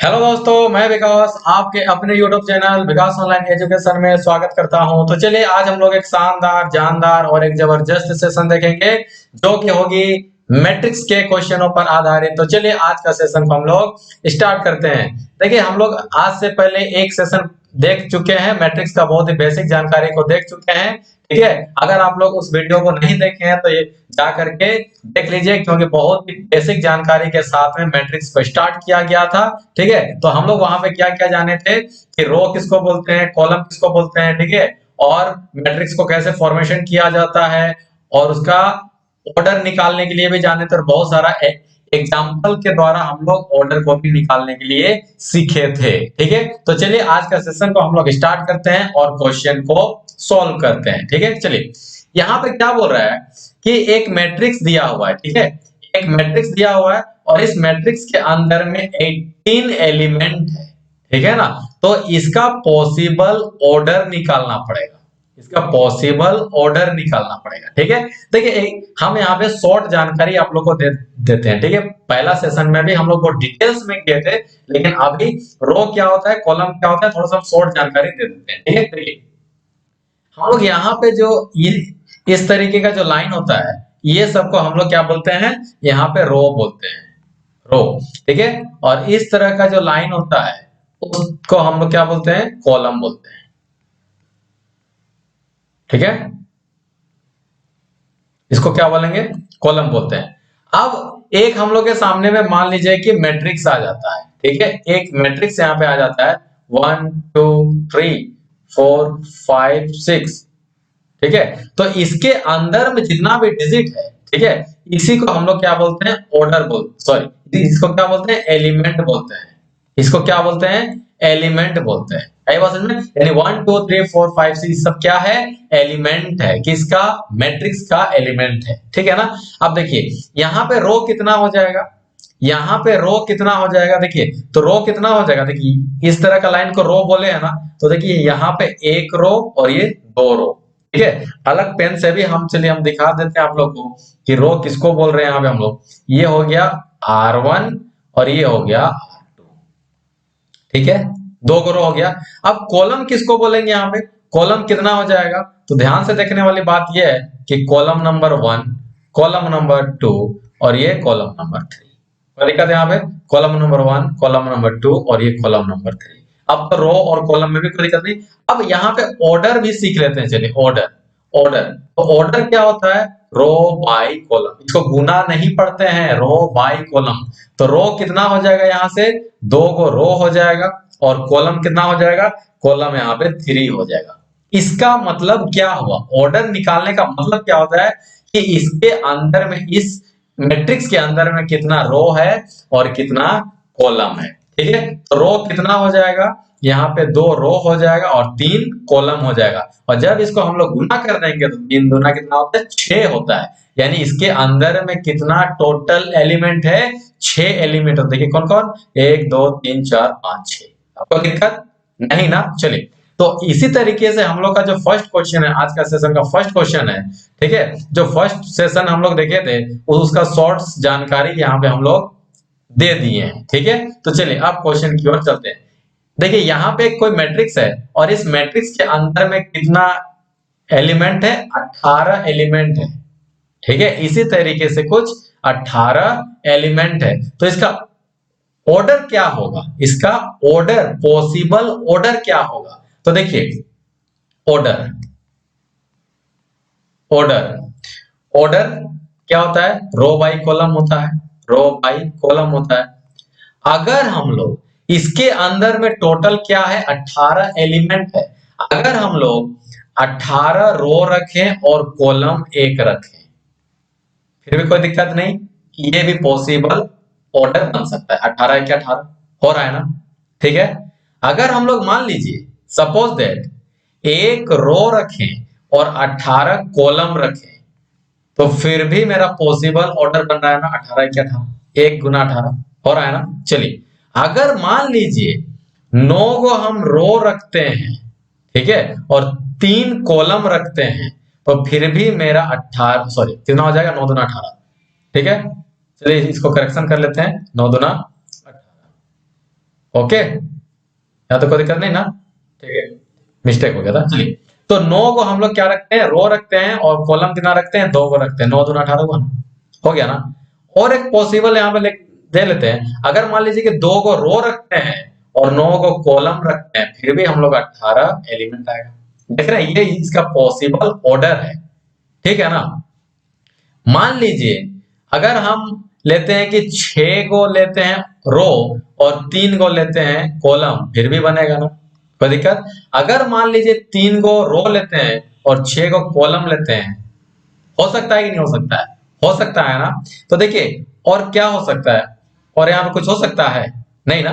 Hello दोस्तों, मैं विकास आपके अपने YouTube चैनल विकास ऑनलाइन एजुकेशन में स्वागत करता हूं। तो चलिए आज हम लोग एक शानदार, जानदार और एक जबरदस्त सेशन देखेंगे जो कि होगी मैट्रिक्स के क्वेश्चनों पर आधारित। तो चलिए आज का सेशन को हम लोग स्टार्ट करते हैं। देखिए हम लोग आज से पहले एक सेशन देख चुके हैं, मैट्रिक्स का बहुत ही बेसिक जानकारी को देख चुके हैं। ठीक है, अगर आप लोग उस वीडियो को नहीं देखे हैं तो ये जा करके देख लीजिए, क्योंकि बहुत ही बेसिक जानकारी के साथ में मैट्रिक्स को स्टार्ट किया गया था। ठीक है, तो हम लोग वहां पे क्या क्या जाने थे कि रो किसको बोलते हैं, कॉलम किसको बोलते हैं, ठीक है, और मैट्रिक्स को कैसे फॉर्मेशन किया जाता है और उसका ऑर्डर निकालने के लिए भी जाने थे। और बहुत सारा एग्जाम्पल के द्वारा हम लोग ऑर्डर को भी निकालने के लिए सीखे थे। ठीक है, तो चलिए आज का सेशन को हम लोग स्टार्ट करते हैं और क्वेश्चन को सॉल्व करते हैं। ठीक है, चलिए यहाँ पे क्या बोल रहा है कि एक मैट्रिक्स दिया हुआ है। ठीक है, एक मैट्रिक्स दिया हुआ है और इस मैट्रिक्स के अंदर में 18 एलिमेंट है। ठीक है ना, तो इसका पॉसिबल ऑर्डर निकालना पड़ेगा, इसका पॉसिबल ऑर्डर निकालना पड़ेगा। ठीक है, देखिए हम यहाँ पे शॉर्ट जानकारी आप लोग को देते हैं। ठीक है, पहला सेशन में भी हम लोग बहुत डिटेल्स में किए थे, लेकिन अभी रो क्या होता है, कॉलम क्या होता है, थोड़ा सा शॉर्ट जानकारी दे देते हैं। ठीक है, देखिए हम लोग यहाँ पे जो ये इस तरीके का जो लाइन होता है, ये सबको हम लोग क्या बोलते हैं, यहाँ पे रो बोलते हैं, रो। ठीक है, और इस तरह का जो लाइन होता है उसको हम लोग क्या बोलते हैं, कॉलम बोलते हैं। ठीक है, इसको क्या बोलेंगे, कॉलम बोलते हैं। अब एक हम लोग के सामने में मान लीजिए कि मैट्रिक्स आ जाता है। ठीक है, एक मैट्रिक्स यहाँ पे आ जाता है 1 2 3 4 5 6। ठीक है, तो इसके अंदर में जितना भी डिजिट है, ठीक है, इसी को हम लोग क्या बोलते हैं, ऑर्डर बोलते, सॉरी इसको क्या बोलते हैं, एलिमेंट बोलते हैं। इसको क्या बोलते हैं, एलिमेंट बोलते हैं। आई बात समझ में, यानी 1 2 3 4 5 6 सब क्या है, एलिमेंट है, किसका, मैट्रिक्स का एलिमेंट है। ठीक है ना। अब देखिए यहाँ पे रो कितना हो जाएगा, यहाँ पे रो कितना हो जाएगा, देखिए तो रो कितना हो जाएगा, देखिए इस तरह का लाइन को रो बोले है ना, तो देखिए यहाँ पे एक रो और ये दो रो। ठीक है, अलग पेन से भी हम चलिए हम दिखा देते हैं आप लोग को कि रो किसको बोल रहे हैं। यहाँ पे हम लोग, ये हो गया R1 और ये हो गया R2। ठीक है, दो को रो हो गया। अब कॉलम किसको बोलेंगे, यहाँ पे कॉलम कितना हो जाएगा, तो ध्यान से देखने वाली बात यह है कि कॉलम नंबर 1, कॉलम नंबर 2 और ये कॉलम नंबर 3। लिखा था यहाँ पे कॉलम नंबर 1, कॉलम नंबर 2 और ये कॉलम नंबर 3। अब तो रो और कॉलम में भी कोई दिक्कत नहीं। अब यहाँ पे ऑर्डर भी सीख लेते हैं। चलिए ऑर्डर, ऑर्डर तो ऑर्डर क्या होता है, रो बाय कॉलम। इसको गुना नहीं पढ़ते हैं, रो बाय कॉलम। तो रो कितना हो जाएगा, यहाँ से दो को रो हो जाएगा और कॉलम कितना हो जाएगा, कॉलम यहाँ पे 3 हो जाएगा। इसका मतलब क्या हुआ, ऑर्डर निकालने का मतलब क्या होता है कि इसके अंदर में, इस मैट्रिक्स के अंदर में कितना रो है और कितना कॉलम है। ठीक है, तो रो कितना हो जाएगा, यहाँ पे 2 रो हो जाएगा और 3 कॉलम हो जाएगा। और जब इसको हम लोग गुना कर देंगे तो 3 दूना कितना होता है, 6 होता है। यानी इसके अंदर में कितना टोटल एलिमेंट है, 6 एलिमेंट। देखिए कौन कौन, 1 2 3 4 5 6। आपको दिक्कत नहीं ना। चलिए, तो इसी तरीके से हम लोग का जो फर्स्ट क्वेश्चन है, आज का सेशन का फर्स्ट क्वेश्चन है। ठीक है, जो फर्स्ट सेशन हम लोग देखे थे उसका शॉर्ट्स जानकारी यहाँ पे हम लोग दे दिए हैं। ठीक है, तो चलिए अब क्वेश्चन की ओर चलते हैं। देखिए यहाँ पे कोई मैट्रिक्स है और इस मैट्रिक्स के अंदर में कितना एलिमेंट है, 18 एलिमेंट है। ठीक है, इसी तरीके से कुछ 18 एलिमेंट है। तो इसका ऑर्डर क्या होगा, इसका ऑर्डर, पॉसिबल ऑर्डर क्या होगा। तो देखिए ऑर्डर, ऑर्डर, ऑर्डर क्या होता है, रो बाई कॉलम होता है, रो बाई कॉलम होता है। अगर हम लोग इसके अंदर में टोटल क्या है, 18 एलिमेंट है। अगर हम लोग 18 रो रखें और कॉलम एक रखें फिर भी कोई दिक्कत नहीं, ये भी पॉसिबल ऑर्डर बन सकता है। 18 क्या 18 हो रहा है ना। ठीक है, अगर हम लोग मान लीजिए सपोज दैट एक रो रखें और 18 कॉलम रखें तो फिर भी मेरा पॉसिबल ऑर्डर बन रहा है ना, 18 क्या 18, 1 गुना 18 हो रहा है ना। चलिए अगर मान लीजिए 9 को हम रो रखते हैं, ठीक है, और 3 कॉलम रखते हैं तो फिर भी मेरा 18, सॉरी कितना हो जाएगा, 9 दूना 18। ठीक है, चलिए इसको करेक्शन कर लेते हैं, 9 दूना 18। ओके, यहाँ तो कोई दिक्कत नहीं ना, ठीक है, मिस्टेक हो गया था, चलिए। तो 9 को हम लोग क्या रखते हैं, रो रखते हैं, और कॉलम कितना रखते हैं, 2 को रखते हैं, 9 दूना 18 हुआ ना, हो गया ना। और एक पॉसिबल यहाँ पे दे लेते हैं, अगर मान लीजिए कि 2 को रो रखते हैं और 9 को कॉलम रखते हैं, फिर भी हम लोग 18 एलिमेंट आएगा। देख रहे हैं, ये इसका पॉसिबल ऑर्डर है, ठीक है ना। मान लीजिए अगर हम लेते हैं कि 6 को लेते हैं रो और 3 को लेते हैं कॉलम, फिर भी बनेगा ना, कोई दिक्कत। अगर मान लीजिए 3 को रो लेते हैं और 6 को कॉलम लेते हैं, हो सकता है कि नहीं हो सकता है, हो सकता है ना। तो देखिए, और क्या हो सकता है, और यहाँ पे कुछ हो सकता है, नहीं ना,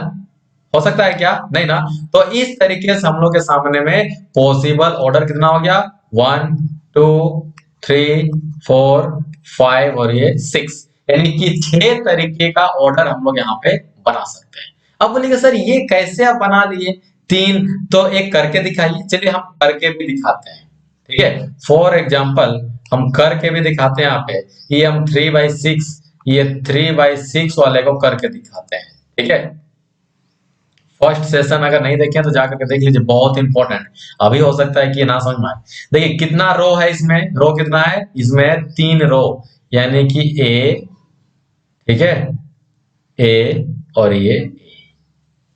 हो सकता है क्या, नहीं ना। तो इस तरीके से हम लोग के सामने में पॉसिबल ऑर्डर कितना हो गया, 1 2 3 4 5 और ये 6, यानी कि 6 तरीके का ऑर्डर हम लोग यहाँ पे बना सकते हैं। अब बोलिए सर ये कैसे आप बना लिए, 3 तो एक करके दिखाइए, चलिए हम करके भी दिखाते हैं, ठीक है। फॉर एग्जाम्पल हम करके भी दिखाते हैं, यहाँ पे ये हम 3/6, ये 3/6 वाले को करके दिखाते हैं, ठीक है। फर्स्ट सेशन अगर नहीं देखे तो जाकर के देख लीजिए, बहुत इंपॉर्टेंट। अभी हो सकता है कि ये ना समझ में आए। देखिए कितना रो है इसमें, रो कितना है इसमें, 3 रो, यानी कि ए, ठीक है, ए और ये,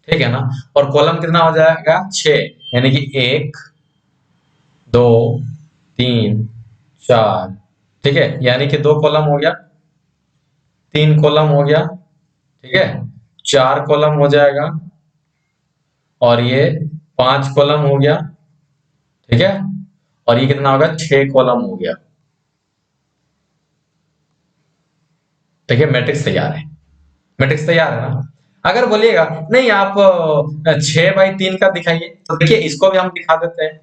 ठीक है ना। और कॉलम कितना हो जाएगा, 6, यानी कि 1 2 3 4, ठीक है, यानी कि 2 कॉलम हो गया, 3 कॉलम हो गया, ठीक है, 4 कॉलम हो जाएगा, और ये 5 कॉलम हो गया, ठीक है, और ये कितना होगा, 6 कॉलम हो गया। देखिए मैट्रिक्स तैयार है, मैट्रिक्स तैयार है ना। अगर बोलिएगा नहीं आप 6/3 का दिखाइए, तो देखिए इसको भी हम दिखा देते हैं,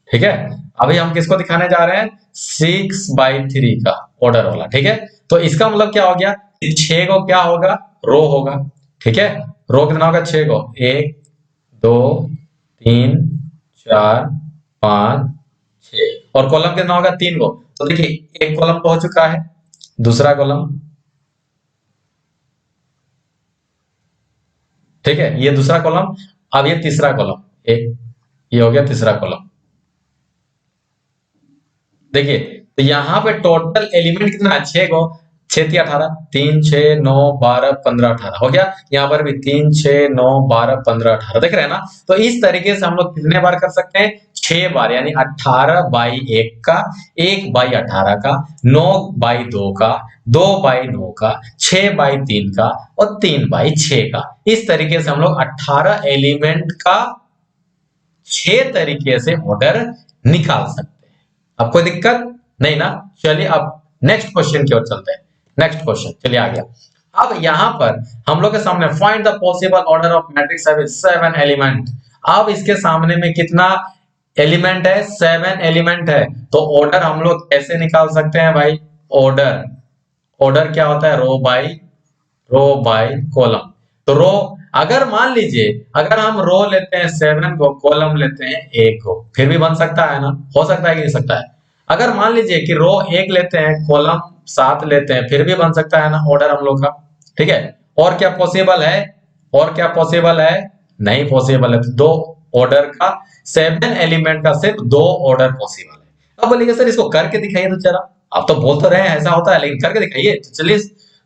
ठीक है। अभी हम किसको दिखाने जा रहे हैं, 6/3 का ऑर्डर वाला, ठीक है। तो इसका मतलब क्या हो गया, 6 को क्या होगा, रो होगा, ठीक है। रो कितना होगा, 6 को, 1 2 3 4 5 6, और कॉलम कितना होगा, 3 को। तो देखिए एक कॉलम तो हो चुका है, दूसरा कॉलम, ठीक है, ये दूसरा कॉलम, अब ये तीसरा कॉलम, एक, ये हो गया तीसरा कॉलम। देखिए तो यहाँ पे टोटल एलिमेंट कितना है, 6 को, 6 3 18, 3 6 9 12 15 18 हो गया। यहाँ पर भी 3 6 9 12 15 18, देख रहे हैं ना। तो इस तरीके से हम लोग कितने बार कर सकते हैं, 6 बार, यानी 18/1 का, 1/18 का, 9/2 का, 2/9 का, 6/3 का, और 3/6 का। इस तरीके से हम लोग 18 एलिमेंट का 6 तरीके से ऑर्डर निकाल सकते हैं। अब कोई दिक्कत नहीं ना। चलिए अब नेक्स्ट क्वेश्चन की ओर चलते हैं। नेक्स्ट क्वेश्चन चलिए आ गया। अब यहां पर हम लोग के सामने find the possible order of matrix with 7 element. अब इसके सामने में कितना एलिमेंट है, 7 एलिमेंट है। तो ऑर्डर हम लोग कैसे निकाल सकते हैं भाई, ऑर्डर, ऑर्डर क्या होता है, रो बाय कॉलम। तो रो, अगर मान लीजिए अगर हम रो लेते हैं 7 को, कॉलम लेते हैं 1 को, फिर भी बन सकता है ना, हो सकता है कि नहीं सकता है। अगर मान लीजिए कि रो 1 लेते हैं, कॉलम 7 लेते हैं, फिर भी बन सकता है ना ऑर्डर हम लोग का, ठीक है। और क्या पॉसिबल है, और क्या पॉसिबल है, नहीं पॉसिबल है। तो दो ऑर्डर का, 7 एलिमेंट का सिर्फ 2 ऑर्डर पॉसिबल है। अब बोलिए सर इसको करके दिखाइए तो जरा, आप तो बोल तो रहे हैं ऐसा होता है, लेकिन करके दिखाइए। तो चलिए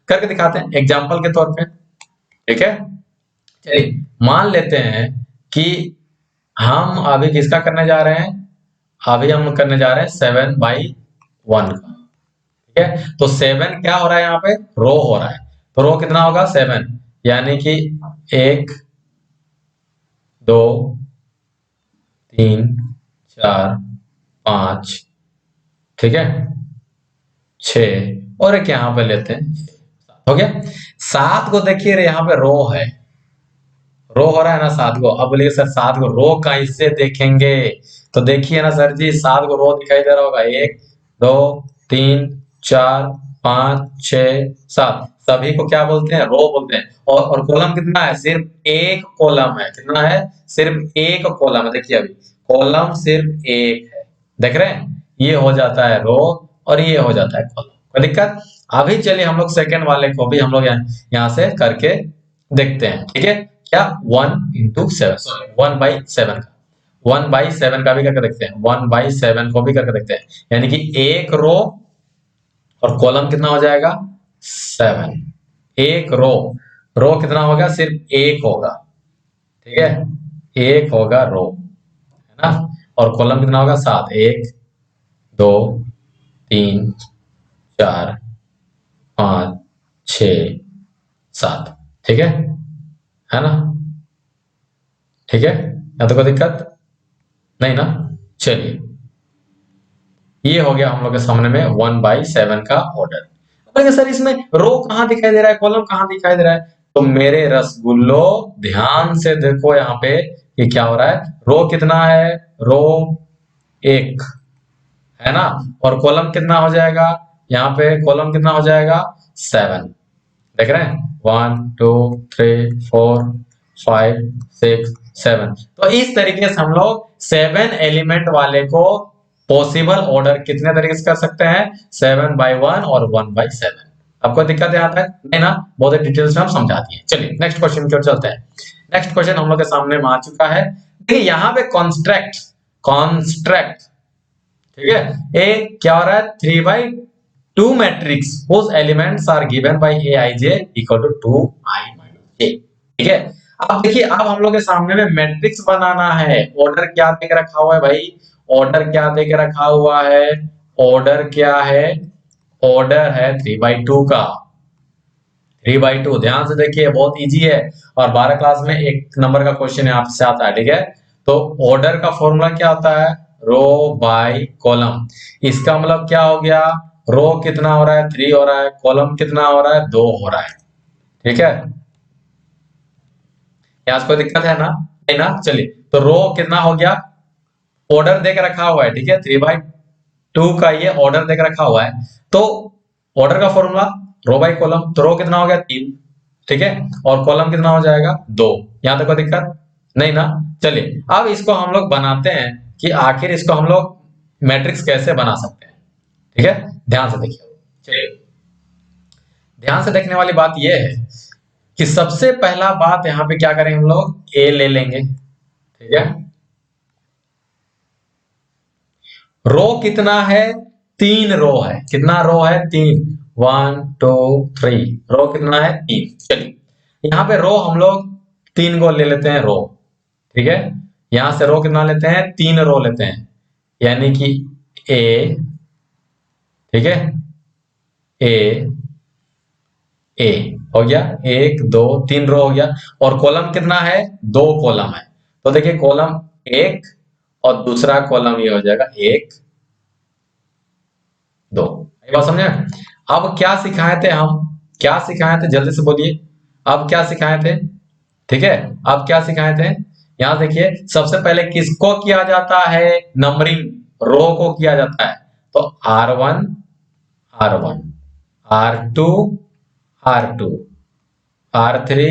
करके दिखाते हैं एग्जाम्पल के तौर पे, ठीक है। चलिए मान लेते हैं कि हम अभी किसका करने जा रहे हैं, अभी हम करने जा रहे हैं 7/1 का, ठीक है। तो 7 क्या हो रहा है, यहाँ पे रो हो रहा है। तो रो कितना होगा, 7, यानी कि 1 2 3 4 5, ठीक है, 6, और एक यहाँ पे लेते हैं, हो गया। 7 को देखिए यहाँ पे रो है, रो हो रहा है ना 7 को। अब बोलिए सर 7 को रो कैसे देखेंगे, तो देखिए ना सर जी, 7 को रो दिखाई दे रहा होगा, 1 2 3 4 5 6 7, सभी को क्या बोलते हैं, रो बोलते हैं। और कॉलम कितना है, सिर्फ एक कॉलम है, कितना है, सिर्फ एक कॉलम है। देखिए अभी कॉलम सिर्फ एक है, देख रहे हैं, ये हो जाता है रो और ये हो जाता है कॉलम, कोई दिक्कत। अभी चलिए हम लोग सेकंड वाले को भी हम लोग यहाँ से करके देखते हैं, ठीक है। क्या 1 into 7, सॉरी 1/7 का, 1/7 का भी करके देखते हैं, 1/7 को भी करके देखते हैं, यानी कि एक रो और कॉलम कितना हो जाएगा 7। एक रो, रो कितना होगा, सिर्फ एक होगा, ठीक है, एक होगा रो, है ना, और कॉलम कितना होगा 7, 1 2 3 4 5 6 7, ठीक है ना, ठीक है, या तो कोई दिक्कत नहीं ना। चलिए, ये हो गया हम लोग के सामने में 1/7 का ऑर्डर। अगर सर इसमें रो कहाँ दिखाई दे रहा है, कॉलम कहाँ दिखाई दे रहा है, तो मेरे रसगुल्लो ध्यान से देखो यहाँ पे ये क्या हो रहा है, रो कितना है, रो 1 है ना, और कॉलम कितना हो जाएगा, यहाँ पे कॉलम कितना हो जाएगा 7, देख रहे हैं 1 2 3 4 5 6 7। तो इस तरीके से हम लोग 7 एलिमेंट वाले को पॉसिबल ऑर्डर कितने तरीके से कर सकते हैं, 7/1 और 1/7। आपको दिक्कत यहाँ तक नहीं ना, बहुत डिटेल्स में हम समझा दिए। चलिए नेक्स्ट क्वेश्चन की ओर चलते हैं। नेक्स्ट क्वेश्चन हम लोग के सामने में आ चुका है। देखिए यहाँ पे कॉन्स्ट्रैक्ट, कॉन्स्ट्रैक्ट, ठीक है, ए क्या हो रहा है, 3/2 matrix whose elements are given by aij equal to 2i minus j, ठीक है। अब देखिए, अब हम लोग के सामने में मैट्रिक्स बनाना है, ऑर्डर क्या दे के रखा हुआ है भाई, ऑर्डर क्या दे के रखा हुआ है, ऑर्डर क्या है, ऑर्डर है 3/2 का, 3/2, ध्यान से देखिए बहुत इजी है, और 12 क्लास में एक नंबर का क्वेश्चन यहाँ से आता है, ठीक है। तो ऑर्डर का फॉर्मूला क्या होता है, रो बाय कॉलम, इसका मतलब क्या हो गया, रो कितना हो रहा है 3 हो रहा है, कॉलम कितना हो रहा है 2 हो रहा है, ठीक है, यहाँ कोई दिक्कत है ना, नहीं ना। चलिए, तो रो कितना हो गया, ऑर्डर देकर रखा हुआ है, ठीक है, 3/2 का ये ऑर्डर देकर रखा हुआ है, तो ऑर्डर का फॉर्मूला रो बाय कॉलम, तो रो कितना हो गया 3, ठीक है, और कॉलम कितना हो जाएगा 2, यहां तक कोई दिक्कत नहीं ना। चलिए, अब इसको हम लोग बनाते हैं कि आखिर इसको हम लोग मैट्रिक्स कैसे बना सकते हैं, ठीक है, ध्यान से देखिए। चलिए, ध्यान से देखने वाली बात यह है कि सबसे पहला बात यहाँ पे क्या करेंगे, हम लोग ए ले लेंगे, ठीक है, रो कितना है, 3 रो है, कितना रो है 3, 1 2 3, रो कितना है 3। चलिए, यहाँ पे रो हम लोग 3 को ले लेते हैं रो, ठीक है, यहां से रो कितना लेते हैं, 3 रो लेते हैं, यानी कि ए, ठीक है, ए ए हो गया, 1 2 3 रो हो गया, और कॉलम कितना है 2 कॉलम है, तो देखिए कॉलम 1 और दूसरा कॉलम ये हो जाएगा 1 2, ये बात समझे। अब क्या सिखाए थे हम, क्या सिखाए थे जल्दी से बोलिए, अब क्या सिखाए थे, ठीक है, अब क्या सिखाए थे, यहां देखिए सबसे पहले किसको किया जाता है, नंबरिंग, रो को किया जाता है, तो R1 R1 R2 R2 R3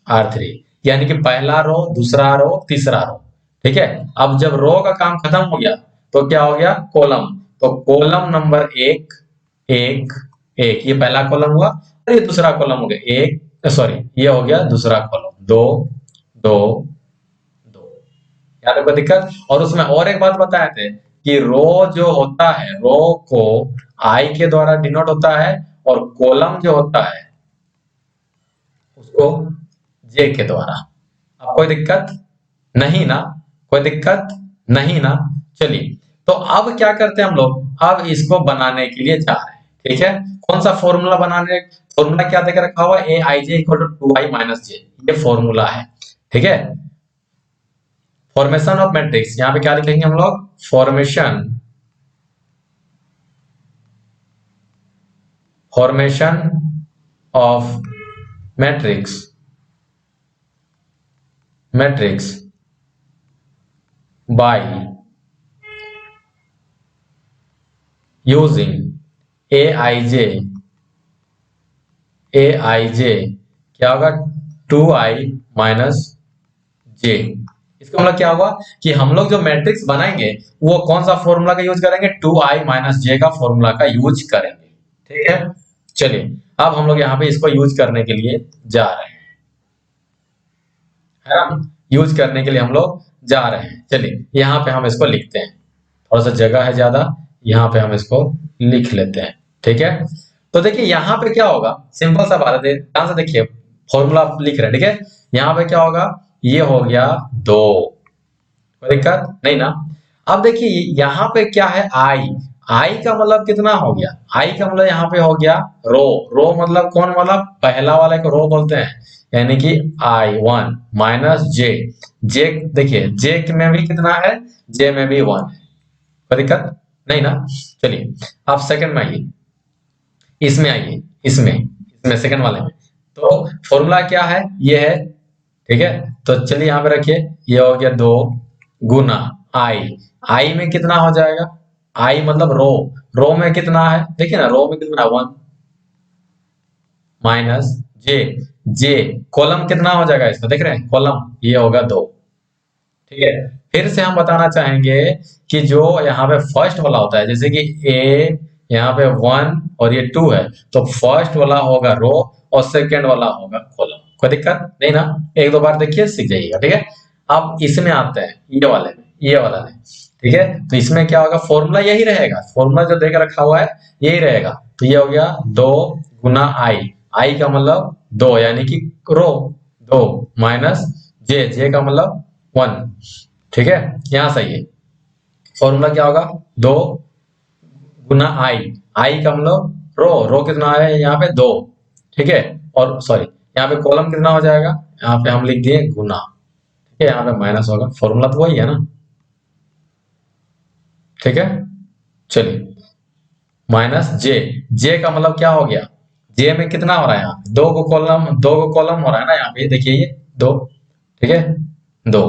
R3, यानी कि पहला रो दूसरा रो तीसरा रो, ठीक है। अब जब रो का काम खत्म हो गया तो क्या हो गया, कॉलम, तो कॉलम नंबर 1 1 1, ये पहला कॉलम हुआ, और ये दूसरा कॉलम हो गया 1, सॉरी ये हो गया दूसरा कॉलम 2 2 2, यहाँ तक कोई दिक्कत। और उसमें और एक बात बताए थे कि रो जो होता है, रो को आई के द्वारा डिनोट होता है, और कॉलम जो होता है उसको जे के द्वारा। अब कोई दिक्कत नहीं ना, कोई दिक्कत नहीं ना। चलिए, तो अब क्या करते हैं हम लोग, अब इसको बनाने के लिए जा रहे हैं, ठीक है, कौन सा फॉर्मूला बनाने, फॉर्मूला क्या देकर रखा हुआ है, ए I J equal to 2i minus जे, ये फॉर्मूला है, ठीक है। फॉर्मेशन ऑफ मैट्रिक्स, यहां पे क्या लिखेंगे हम लोग, formation, formation of matrix, matrix by using aij, aij क्या होगा 2i माइनस जे। इसका मतलब क्या होगा कि हम लोग जो मैट्रिक्स बनाएंगे वो कौन सा फॉर्मूला का यूज करेंगे, 2i माइनस जे का फॉर्मूला का यूज करेंगे, ठीक है। चलिए, अब हम लोग यहाँ पे इसको यूज करने के लिए जा रहे हैं, है ना, यूज करने के लिए हम लोग जा रहे हैं। चलिए यहाँ पे हम इसको लिखते हैं, थोड़ा सा जगह है ज्यादा, यहाँ पे हम इसको लिख लेते हैं। ठीक है, तो देखिए यहाँ पे क्या होगा, सिंपल सा बात है, ध्यान से देखिए, फॉर्मूला लिख रहे हैं। ठीक है, यहाँ पे क्या होगा, ये हो गया 2, कोई दिक्कत नहीं ना। अब देखिए यहाँ पे क्या है, आई, आई का मतलब कितना हो गया, आई का मतलब यहाँ पे हो गया रो, रो मतलब कौन वाला, पहला वाला को रो बोलते हैं, यानी कि आई 1 माइनस जे, जे देखिए जे में भी कितना है, जे में भी 1 है, कोई दिक्कत नहीं ना। चलिए अब सेकंड में आइए, इसमें आइए, इसमें इसमें सेकंड वाले में, तो फॉर्मूला क्या है, ये है। ठीक है, तो चलिए यहाँ पे रखिए, ये हो गया 2 गुना आई, आई में कितना हो जाएगा, आई मतलब रो, रो में कितना है, देखिए ना रो में कितना 1 माइनस जे, जे कॉलम कितना हो जाएगा इसमें, देख रहे हैं कॉलम, ये होगा 2। ठीक है, फिर से हम बताना चाहेंगे कि जो यहाँ पे फर्स्ट वाला होता है, जैसे कि ए यहाँ पे 1 और ये 2 है, तो फर्स्ट वाला होगा रो और सेकंड वाला होगा कॉलम, कोई दिक्कत नहीं ना, एक दो बार देखिए सीख जाइएगा। ठीक है, अब इसमें आते हैं, ये वाले में, ये वाला नहीं। ठीक है, तो इसमें क्या होगा, फॉर्मूला यही रहेगा, फॉर्मूला जो देकर रखा हुआ है यही रहेगा, तो ये हो गया 2 गुना आई, आई का मतलब 2 यानी कि रो 2 माइनस जे, जे का मतलब 1। ठीक है, यहां सही है, फॉर्मूला क्या होगा, 2 गुना आई, आई का मतलब रो, रो कितना है यहाँ पे 2। ठीक है, और सॉरी यहाँ पे कॉलम कितना हो जाएगा, यहाँ पे हम लिख दिए गुना। ठीक है, यहाँ पे माइनस होगा, फॉर्मूला तो वही है ना। ठीक है, चलिए माइनस जे, जे का मतलब क्या हो गया, जे में कितना हो रहा है, यहाँ दो को कॉलम, दो को कॉलम हो रहा है ना, यहाँ पे देखिए ये 2। ठीक है, 2।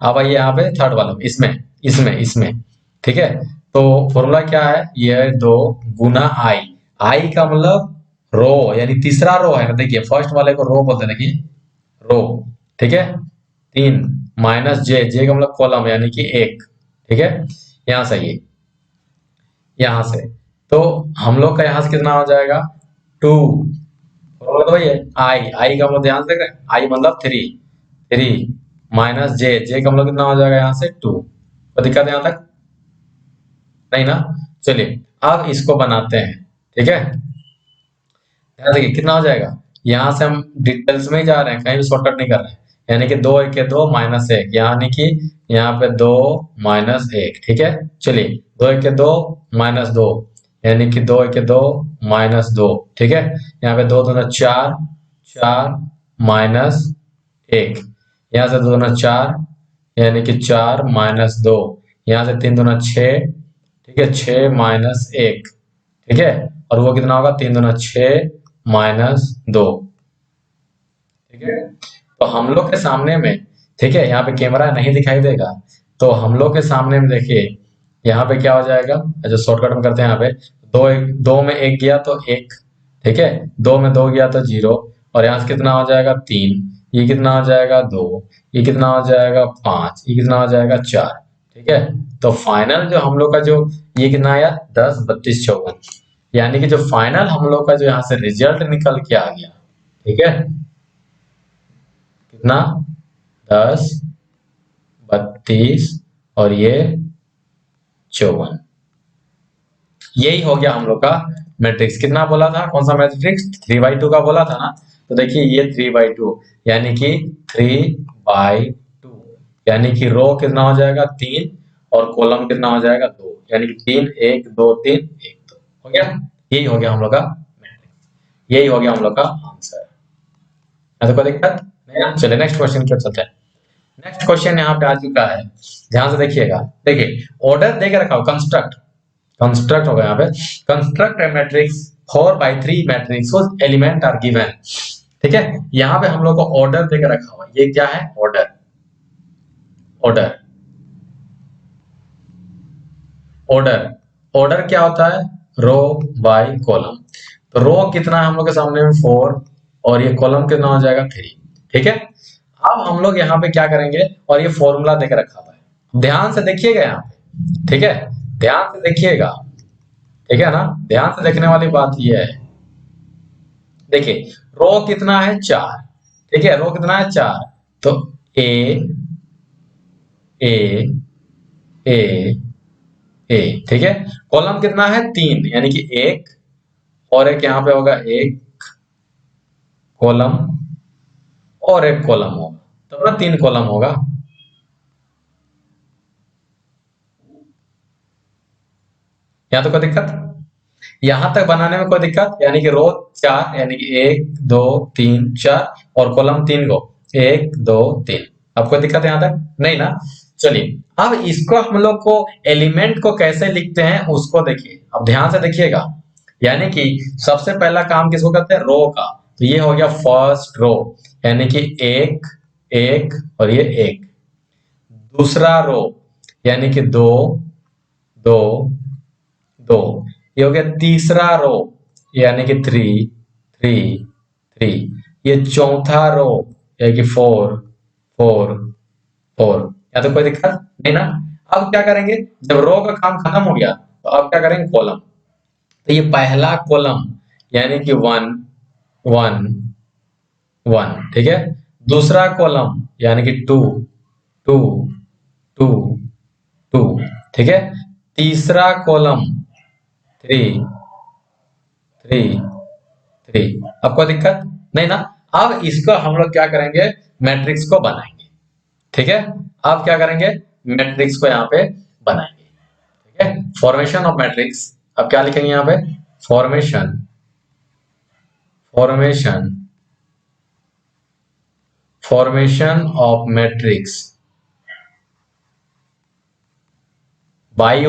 अब आइए यहाँ पे थर्ड वाला, इसमें इसमें इसमें ठीक है, तो फॉर्मूला क्या है, ये है 2 गुना आई, आई का मतलब रो यानी तीसरा रो है ना, देखिए फर्स्ट वाले को रो बोलते हैं, देखिए रो। ठीक है, 3 माइनस जे, जे का मतलब कॉलम यानी कि 1। ठीक है, यहाँ सही है, यहां से, तो हम लोग का यहां से कितना हो जाएगा 2, फॉर्मूला तो वही है, आई, आई का मतलब ध्यान से देख रहे हैं, आई मतलब 3, 3 माइनस जे, जे का मतलब कितना हो जाएगा यहाँ से 2, तो दिक्कत है यहाँ तक नहीं ना। चलिए अब इसको बनाते हैं। ठीक है, ध्यान देखिए कितना हो जाएगा, यहाँ से हम डिटेल्स में ही जा रहे हैं, कहीं भी शॉर्टकट नहीं कर रहे हैं, यानी कि 2 1 2 माइनस 1, यानी कि यहाँ पे 2 माइनस 1। ठीक है, चलिए 2 1 2 माइनस 2, यानी कि 2 1 2 माइनस 2। ठीक है, यहाँ पे 2 2 4, 4 माइनस 1, यहाँ से 2 2 4 यानी कि 4 माइनस 2, यहाँ से 3 2 6। ठीक है, 6 माइनस 1। ठीक है, और वो कितना होगा, 3 2 6 माइनस 2। ठीक है, तो हम लोग के सामने में, ठीक है यहाँ पे कैमरा नहीं दिखाई देगा, तो हम लोग के सामने में देखिए यहाँ पे क्या हो जाएगा, जो शॉर्टकट में करते हैं यहाँ पे, दो में 1 गया तो 1। ठीक है, 2 में 2 गया तो 0, और यहाँ से कितना हो जाएगा 3, ये कितना हो जाएगा 2, ये कितना हो जाएगा 5, ये कितना हो जाएगा 4। ठीक है, तो फाइनल जो हम लोग का जो ये कितना आया 10 32 54, यानी कि जो फाइनल हम लोग का जो यहाँ से रिजल्ट निकल के आ गया। ठीक है, कितना 10 32 और ये 54, यही हो गया हम लोग का मैट्रिक्स। कितना बोला था, कौन सा मैट्रिक्स, 3/2 का बोला था ना, तो देखिए ये 3/2 यानी कि 3/2, यानी कि रो कितना हो जाएगा 3 और कॉलम कितना हो जाएगा 2, यानी कि 3 1 2 3 1 2 हो गया, यही हो गया हम लोग का मैट्रिक्स, यही हो गया हम लोग का आंसर। ऐसा कोई दिक्कत नहीं ना। चलिए नेक्स्ट क्वेश्चन की ओर चलते हैं। नेक्स्ट क्वेश्चन यहाँ पे आ चुका है, ध्यान से देखिएगा, देखिए ऑर्डर देके रखा हो, कंस्ट्रक्ट, कंस्ट्रक्ट होगा यहाँ पे, construct a matrix 4/3 matrix whose element are given. ठीक है, यहाँ पे हम लोग को ऑर्डर देकर रखा हुआ, ये क्या है ऑर्डर, ऑर्डर, ऑर्डर, ऑर्डर क्या होता है, रो बाय कॉलम, तो रो कितना है हम लोग के सामने में 4 और ये कॉलम कितना हो जाएगा 3। ठीक है, अब हम लोग यहाँ पे क्या करेंगे, और ये फॉर्मूला देकर रखा हुआ है, ध्यान से देखिएगा यहाँ पे। ठीक है, ध्यान से देखिएगा, ठीक है ना, ध्यान से देखने वाली बात ये है, देखिए रो कितना है 4। ठीक है, रो कितना है 4, तो ए ए ए ए, ठीक है। कॉलम कितना है? 3, यानी कि एक और एक यहां पे होगा, एक कॉलम और एक कॉलम होगा, तब ना 3 कॉलम होगा। यहाँ तो कोई दिक्कत, यहां तक बनाने में कोई दिक्कत, यानी कि रो 4, यानी कि 1 2 3 4 और कॉलम 3 को 1 2 3। अब कोई दिक्कत है यहां तक? नहीं ना। चलिए अब इसको हम लोग को एलिमेंट को कैसे लिखते हैं उसको देखिए, अब ध्यान से देखिएगा। यानी कि सबसे पहला काम किसको करते हैं? रो का। तो ये हो गया फर्स्ट रो, यानी कि एक एक और ये एक। दूसरा रो यानी कि दो दो दो, ये हो गया तीसरा रो, यानी कि 3 3 3। ये चौथा रो यानी कि 4 4 4। या तो कोई दिक्कत नहीं ना। अब क्या करेंगे, जब रो का काम खत्म हो गया तो अब क्या करेंगे? कॉलम। तो ये पहला कॉलम यानी कि 1 1 1, ठीक है। दूसरा कॉलम यानी कि 2 2 2 2, ठीक है। तीसरा कॉलम 3 3 3। अब कोई दिक्कत नहीं ना। अब इसको हम लोग क्या करेंगे? मैट्रिक्स को बनाएंगे, ठीक है। अब क्या करेंगे? मैट्रिक्स को यहाँ पे बनाएंगे, ठीक है। फॉर्मेशन ऑफ मैट्रिक्स, अब क्या लिखेंगे यहाँ पे? Formation formation formation of matrix by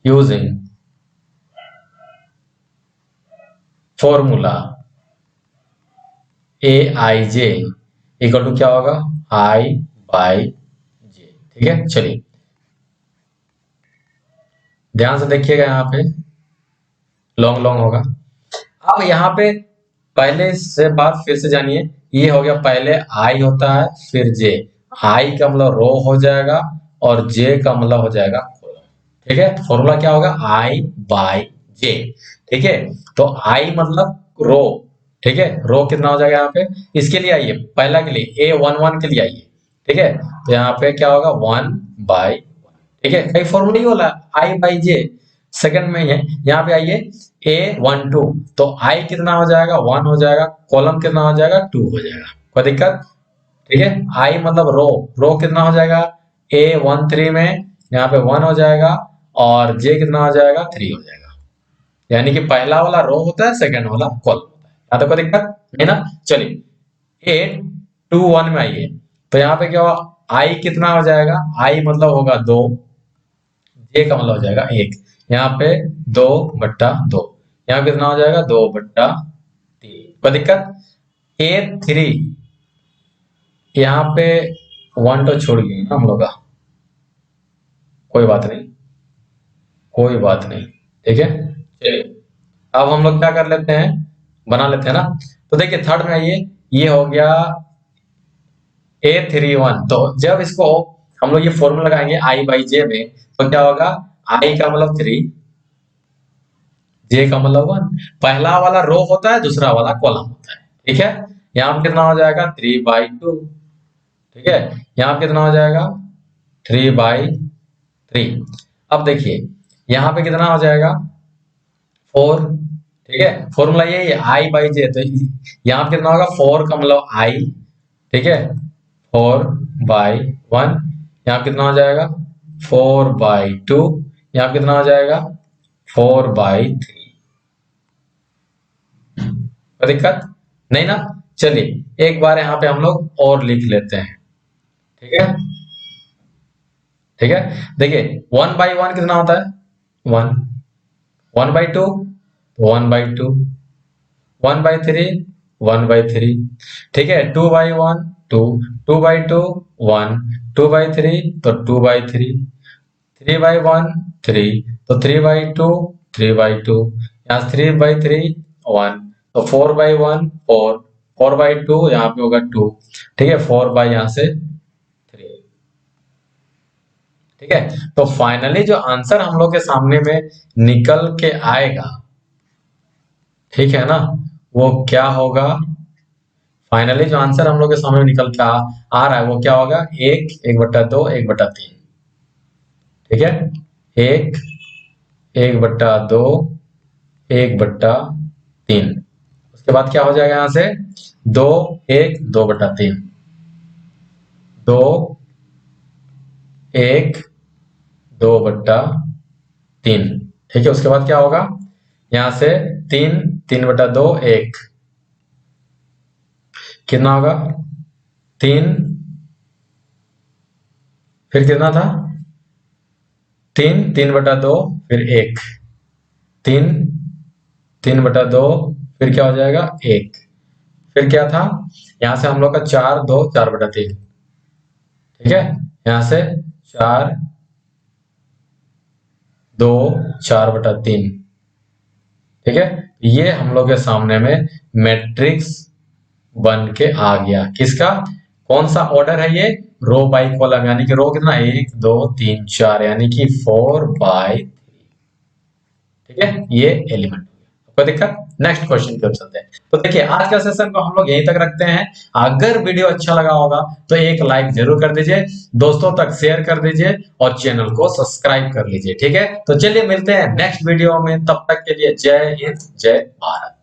using formula A I J equal to क्या होगा? आई बाई जे, ठीक है। चलिए ध्यान से देखिएगा, यहाँ पे लॉन्ग लॉन्ग होगा। अब यहाँ पे पहले से बात फिर से जानिए। ये हो गया, पहले आई होता है फिर जे। आई का मतलब रो हो जाएगा और जे का मतलब हो जाएगा कॉलम, ठीक है। फॉर्मूला क्या होगा? आई बाई जे, ठीक है। तो आई मतलब रो, ठीक है। रो कितना हो जाएगा यहाँ पे? इसके लिए आइए, पहला के लिए A11 के लिए आइए, ठीक है। तो यहाँ पे क्या होगा? 1 बाई, ठीक है। कई फॉर्मूला ही बोला आई बाई जे, सेकंड में ही है। यहाँ पे आइए A12, तो आई कितना हो जाएगा? 1 हो जाएगा। कॉलम कितना हो जाएगा? 2 हो जाएगा। कोई दिक्कत? ठीक है। आई मतलब रो, रो कितना हो जाएगा? A13 में यहाँ पे 1 हो जाएगा और जे कितना हो जाएगा? 3 हो जाएगा। यानी कि पहला वाला रो होता है, सेकंड वाला कॉलम होता है। यहाँ तक कोई दिक्कत नहीं ना। चलिए A21 में आइए, तो यहाँ पे क्या होगा? आई कितना हो जाएगा? आई मतलब होगा 2, जे का मतलब हो जाएगा 1। यहाँ पे 2/2, यहाँ कितना हो जाएगा? 2/3। कोई दिक्कत? A3 यहाँ पे 1 तो छोड़ गए ना हम लोग का, कोई बात नहीं, कोई बात नहीं, ठीक है। चलिए अब हम लोग क्या कर लेते हैं, बना लेते हैं ना। तो देखिए थर्ड में आइए, ये हो गया A31। तो जब इसको हम लोग ये फॉर्मूला लगाएंगे आई बाई जे में, तो क्या होगा? आई का मतलब 3, जे का मतलब 1। पहला वाला रो होता है, दूसरा वाला कॉलम होता है, ठीक है। यहाँ पे कितना हो जाएगा? 3/2, ठीक है। यहाँ पे कितना हो जाएगा? 3/3। अब देखिए यहाँ पे कितना हो जाएगा? 4, ठीक है। फॉर्मूला यही है आई बाई जे। तो यहाँ पे कितना होगा? 4 का मतलब आई, ठीक है। 4/1, यहाँ पे कितना हो जाएगा? 4/2, यहाँ पे कितना हो जाएगा? 4/3। कोई दिक्कत नहीं ना। चलिए एक बार यहाँ पे हम लोग और लिख लेते हैं, ठीक है, ठीक है। देखिए 1/1 कितना होता है? 1। 1/2 1/2, 1/3 1/3, ठीक है। 2/1 2, 2/2 1, 2/3 तो 2/3, 3/1 3, तो 3/2 3/2, यहाँ 3/3 1, तो 4/1 4, 4/2 यहाँ पे होगा 2, ठीक है। 4 यहाँ से 3, ठीक है। तो फाइनली जो आंसर हम लोग के सामने में निकल के आएगा, ठीक है ना, वो क्या होगा? फाइनली जो आंसर हम लोग के सामने निकल के आ रहा है वो क्या होगा? 1/2 1/3। ठीक है, 1/2 1/3। उसके बाद क्या हो जाएगा यहाँ से? 2 1 2/3, 2 1 2/3। ठीक है, उसके बाद क्या होगा? यहाँ से 3 3/2 1, कितना होगा? 3, फिर कितना था? 3 3/2 फिर 1, 3 3/2 फिर क्या हो जाएगा? 1, फिर क्या था? यहाँ से हम लोग का 4 2 4/3। ठीक है, यहाँ से 4 2 4/3। ठीक है, ये हम लोग के सामने में मैट्रिक्स बन के आ गया। किसका? कौन सा ऑर्डर है ये? रो बाई कॉलम, यानी कि रो कितना? 1 2 3 4, यानी कि 4/3। ठीक है, ये एलिमेंट हो गया। कोई दिक्कत? नेक्स्ट क्वेश्चन की ओर चलते हैं। तो देखिए, आज का सेशन को हम लोग यहीं तक रखते हैं। अगर वीडियो अच्छा लगा होगा तो एक लाइक जरूर कर दीजिए, दोस्तों तक शेयर कर दीजिए और चैनल को सब्सक्राइब कर लीजिए। ठीक है, तो चलिए मिलते हैं नेक्स्ट वीडियो में। तब तक के लिए जय हिंद, जय भारत।